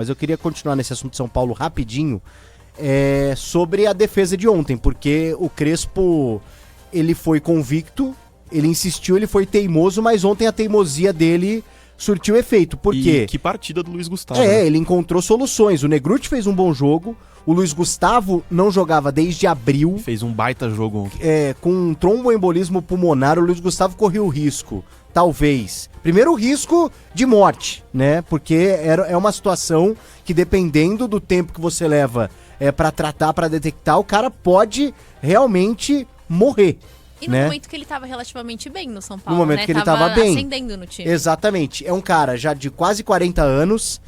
Mas eu queria continuar nesse assunto de São Paulo rapidinho, sobre a defesa de ontem, porque o Crespo, ele foi convicto, ele insistiu, ele foi teimoso, mas ontem a teimosia dele surtiu efeito. Por quê? E que partida do Luiz Gustavo. né? Ele encontrou soluções. O Negruti fez um bom jogo, o Luiz Gustavo não jogava desde abril. Fez um baita jogo ontem. Com um tromboembolismo pulmonar, o Luiz Gustavo correu o risco, talvez. Primeiro o risco de morte, né? Porque é uma situação que, dependendo do tempo que você leva pra tratar, pra detectar, o cara pode realmente morrer. E no momento que ele tava relativamente bem no São Paulo, no momento que ele tava bem, ascendendo no time. Exatamente. É um cara já de quase 40 anos,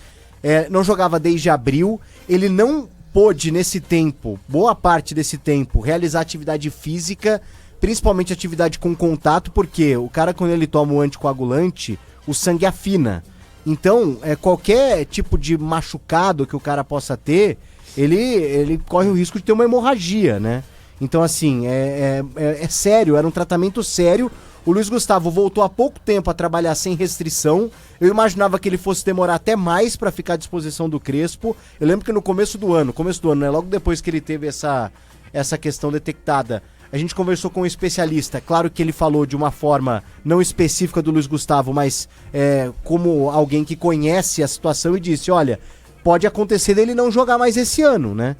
não jogava desde abril, ele não pôde nesse tempo, boa parte desse tempo, realizar atividade física, principalmente atividade com contato, porque o cara, quando ele toma o anticoagulante, o sangue afina. Então, qualquer tipo de machucado que o cara possa ter, ele corre o risco de ter uma hemorragia, né? Então, assim, é sério, era um tratamento sério. O Luiz Gustavo voltou há pouco tempo a trabalhar sem restrição. Eu imaginava que ele fosse demorar até mais para ficar à disposição do Crespo. Eu lembro que no começo do ano, né, logo depois que ele teve essa questão detectada, a gente conversou com um especialista. Claro que ele falou de uma forma não específica do Luiz Gustavo, mas como alguém que conhece a situação, e disse, olha, pode acontecer dele não jogar mais esse ano, né?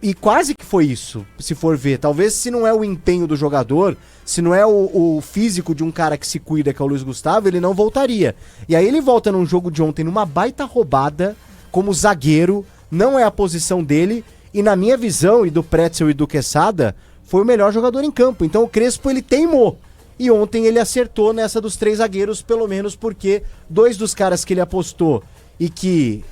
E quase que foi isso, se for ver. Talvez, se não é o empenho do jogador, se não é o físico de um cara que se cuida, que é o Luiz Gustavo, ele não voltaria. E aí ele volta num jogo de ontem, numa baita roubada, como zagueiro, não é a posição dele, e na minha visão, e do Pretzel e do Quesada, foi o melhor jogador em campo. Então o Crespo, ele teimou. E ontem ele acertou nessa dos 3 zagueiros, pelo menos porque 2 dos caras que ele apostou e que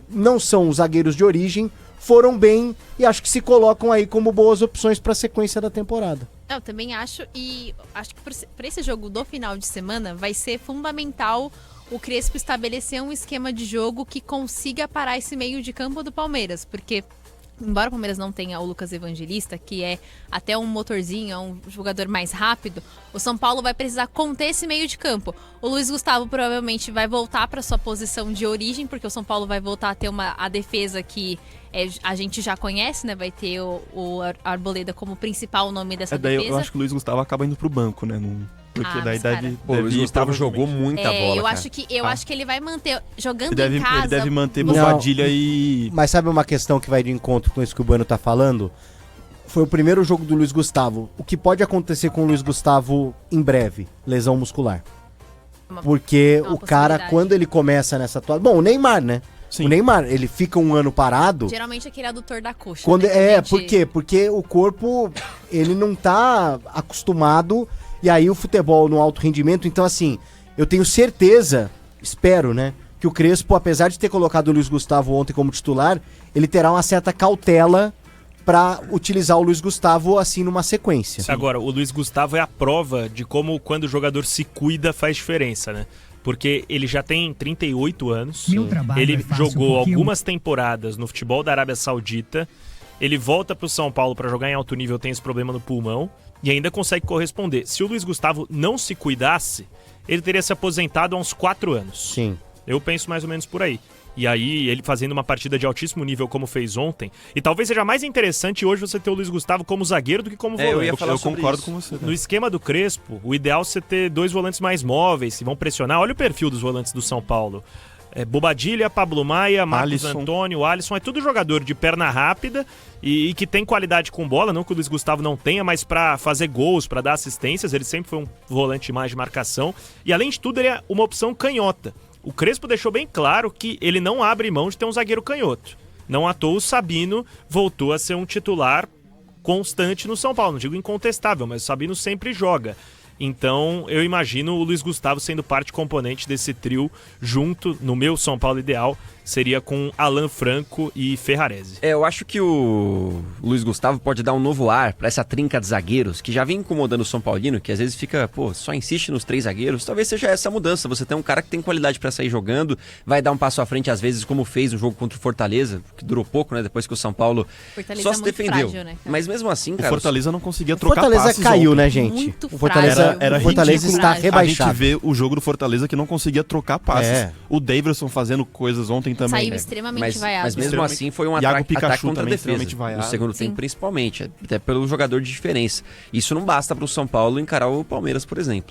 não são zagueiros de origem, foram bem e acho que se colocam aí como boas opções para a sequência da temporada. Eu também acho, e acho que para esse jogo do final de semana vai ser fundamental o Crespo estabelecer um esquema de jogo que consiga parar esse meio de campo do Palmeiras, porque embora o Palmeiras não tenha o Lucas Evangelista, que é até um motorzinho, é um jogador mais rápido, o São Paulo vai precisar conter esse meio de campo. O Luiz Gustavo provavelmente vai voltar para sua posição de origem, porque o São Paulo vai voltar a ter a defesa que a gente já conhece, né? Vai ter o Arboleda como principal nome dessa defesa. Eu acho que o Luiz Gustavo acaba indo pro banco, né? Porque daí deve... O Luiz Gustavo jogou muita bola, eu acho que ele vai manter, jogando em casa... Ele deve manter Bobadilha e... Mas sabe uma questão que vai de encontro com isso que o Bueno tá falando? Foi o primeiro jogo do Luiz Gustavo. O que pode acontecer com o Luiz Gustavo em breve? Lesão muscular. Porque o cara, quando ele começa nessa atuação... Bom, o Neymar, né? Sim. O Neymar, ele fica um ano parado... Geralmente aquele adutor da coxa. Por quê? Porque o corpo, ele não tá acostumado... E aí o futebol no alto rendimento, então assim, eu tenho certeza, espero, né, que o Crespo, apesar de ter colocado o Luiz Gustavo ontem como titular, ele terá uma certa cautela pra utilizar o Luiz Gustavo assim numa sequência. Agora, o Luiz Gustavo é a prova de como quando o jogador se cuida faz diferença, né? Porque ele já tem 38 anos, ele jogou algumas temporadas no futebol da Arábia Saudita, ele volta pro São Paulo pra jogar em alto nível, tem esse problema no pulmão, e ainda consegue corresponder. Se o Luiz Gustavo não se cuidasse, ele teria se aposentado há uns 4 anos. Sim. Eu penso mais ou menos por aí. E aí, ele fazendo uma partida de altíssimo nível como fez ontem. E talvez seja mais interessante hoje você ter o Luiz Gustavo como zagueiro do que como volante. Eu concordo com você. Né? No esquema do Crespo, o ideal é você ter 2 volantes mais móveis, que vão pressionar. Olha o perfil dos volantes do São Paulo. Bobadilha, Pablo Maia, Marcos Antônio, Alisson, é tudo jogador de perna rápida e que tem qualidade com bola, não que o Luiz Gustavo não tenha, mas pra fazer gols, pra dar assistências, ele sempre foi um volante mais de marcação e além de tudo ele é uma opção canhota. O Crespo deixou bem claro que ele não abre mão de ter um zagueiro canhoto. Não à toa o Sabino voltou a ser um titular constante no São Paulo, não digo incontestável, mas o Sabino sempre joga. Então, eu imagino o Luiz Gustavo sendo parte componente desse trio junto, no meu São Paulo ideal, seria com Alan Franco e Ferrarese. Eu acho que o Luiz Gustavo pode dar um novo ar pra essa trinca de zagueiros, que já vem incomodando o São Paulino, que às vezes fica, só insiste nos 3 zagueiros. Talvez seja essa mudança, você tem um cara que tem qualidade pra sair jogando, vai dar um passo à frente às vezes, como fez no jogo contra o Fortaleza, que durou pouco, né, depois que o São Paulo só se defendeu. Frágil, né, mas mesmo assim, cara... O Fortaleza não conseguia trocar passes. O Fortaleza caiu, ontem. Né, gente? Muito o Fortaleza, era o Fortaleza está rebaixado. A gente vê o jogo do Fortaleza que não conseguia trocar passes. O Davidson fazendo coisas ontem também. Saiu né? extremamente vaiado. Mas mesmo Extremamente. assim foi um Iago ataque Pikachu contra a também defesa. extremamente vaiado. No segundo Sim. tempo, principalmente. Até pelo jogador de diferença. Isso não basta para o São Paulo encarar o Palmeiras, por exemplo.